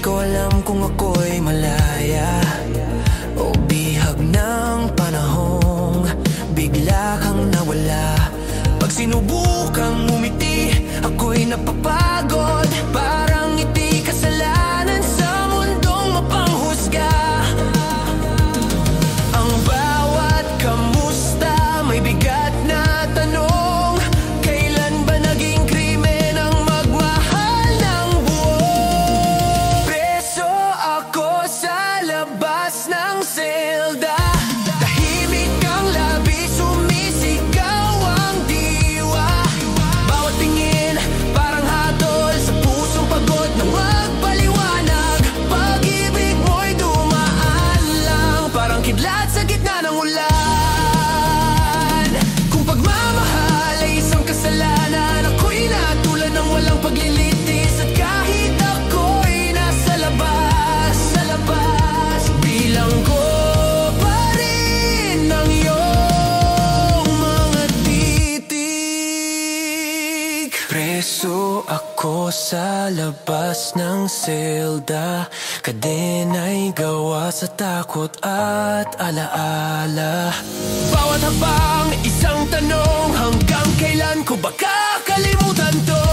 ko alam kung ako'y malaya o bihag ng panahong bigla kang nawala. Pag sinubukang umiti, ako'y napapagod. Parang iti kasalanan sa mundong mapanghusga. Ang bawat kamusta may bigat na tanong. Kailan ba naging krimen ang magmahal ng buo? Preso ako sa labas ng selda. Tahimik ang labi, sumisigaw ang diwa. Bawat tingin parang hatol sa pusong pagod na magpaliwanag. Pag-ibig mo'y dumaan lang, parang kidlat sa gitna ng ulan. Kung pagmamahal ay isang kasalanan, ako'y natulan ng walang paglilitis. At kahit ako'y nasa labas, bilang ko pa rin ang iyong mga titik. Preso ako sa labas ng selda. Kadena'y gawa sa takot at alaala. Bawat habang isang tanong, hanggang kailan ko ba kakalimutan to?